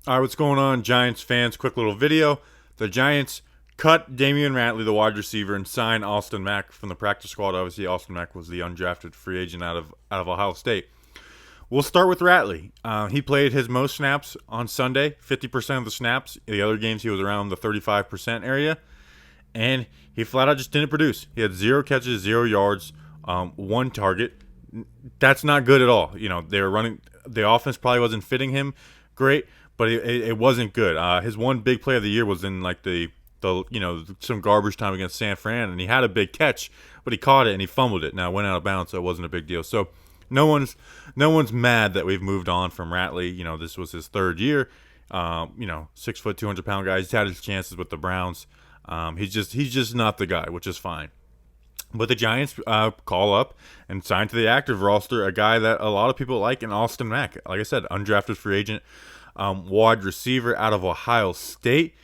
All right, what's going on, Giants fans? Quick little video. The Giants cut Damion Ratley, the wide receiver, and signed Austin Mack from the practice squad. Obviously, Austin Mack was the undrafted free agent out of Ohio State. We'll start with Ratley. He played his most snaps on Sunday, 50% of the snaps. The other games, he was around the 35% area, and he flat out just didn't produce. He had 0 catches, 0 yards, 1 target. That's not good at all. You know, they were running. The offense probably wasn't fitting him great, but it wasn't good. His one big play of the year was in like the some garbage time against San Fran, and he had a big catch, but he caught it and he fumbled it. Now it went out of bounds, so it wasn't a big deal. So no one's mad that we've moved on from Ratley. You know, this was his 3rd year. 6 foot, 200-pound guy. He's had his chances with the Browns. He's just not the guy, which is fine. But the Giants call up and sign to the active roster a guy that a lot of people like in Austin Mack. Like I said, undrafted free agent, wide receiver out of Ohio State.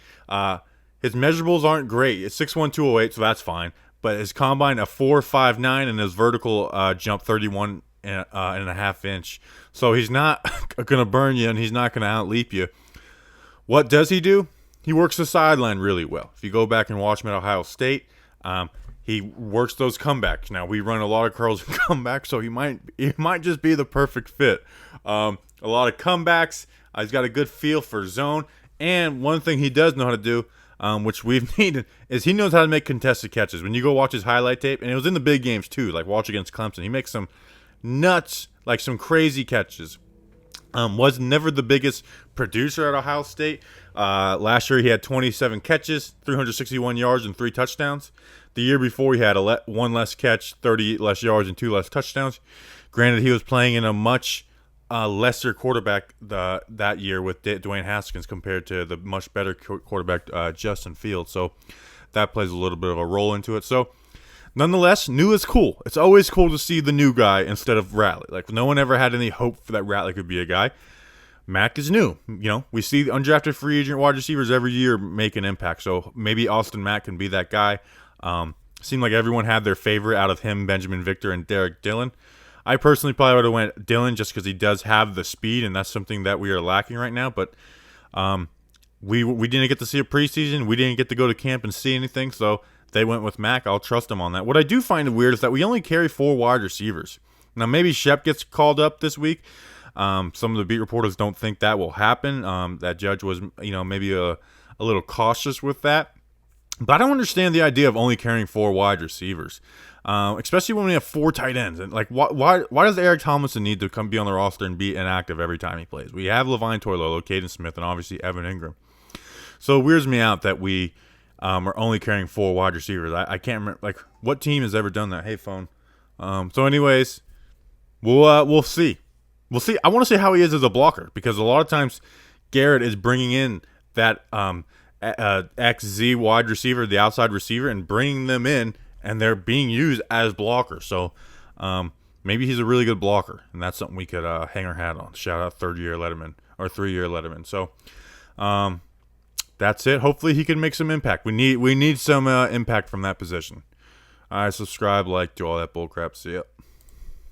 His measurables aren't great. It's 6'1", 208, so that's fine. But his combine, a 4.59, and his vertical jump 31 and a half inch. So he's not going to burn you, and he's not going to outleap you. What does he do? He works the sideline really well. If you go back and watch him at Ohio State, he works those comebacks. Now, we run a lot of curls and comebacks, so he might just be the perfect fit. A lot of comebacks. He's got a good feel for zone. And one thing he does know how to do, which we've needed, is he knows how to make contested catches. When you go watch his highlight tape, and it was in the big games too, like watch against Clemson, he makes some nuts, like some crazy catches. Was never the biggest producer at Ohio State. Last year he had 27 catches, 361 yards, and 3 touchdowns. The year before he had 1 less catch, 30 less yards, and 2 less touchdowns. Granted, he was playing in a much lesser quarterback that year with Dwayne Haskins compared to the much better quarterback Justin Fields. So that plays a little bit of a role into it. So nonetheless, new is cool. It's always cool to see the new guy instead of Ratley. Like, no one ever had any hope for that Ratley could be a guy. Mack is new. You know, we see the undrafted free agent wide receivers every year make an impact. So maybe Austin Mack can be that guy. Seemed like everyone had their favorite out of him, Benjamin Victor, and Derek Dillon. I personally probably would have went Dillon just because he does have the speed, and that's something that we are lacking right now. But we didn't get to see a preseason. We didn't get to go to camp and see anything, so they went with Mack. I'll trust them on that. What I do find weird is that we only carry 4 wide receivers. Now, maybe Shep gets called up this week. Some of the beat reporters don't think that will happen. That Judge was, maybe a little cautious with that. But I don't understand the idea of only carrying 4 wide receivers, especially when we have 4 tight ends. And like, why does Eric Tomlinson need to be on the roster and be inactive every time he plays? We have Levine Toilolo, Caden Smith, and obviously Evan Ingram. So it weirds me out that we are only carrying 4 wide receivers. I can't remember, like, what team has ever done that? Hey, phone. So anyways, we'll see. We'll see. I want to see how he is as a blocker, because a lot of times Garrett is bringing in that XZ wide receiver, the outside receiver, and bringing them in, and they're being used as blockers. So maybe he's a really good blocker, and that's something we could hang our hat on. Shout out 3-year Letterman. So that's it. Hopefully he can make some impact. We need some impact from that position. All right, subscribe, like, do all that bull crap. See ya.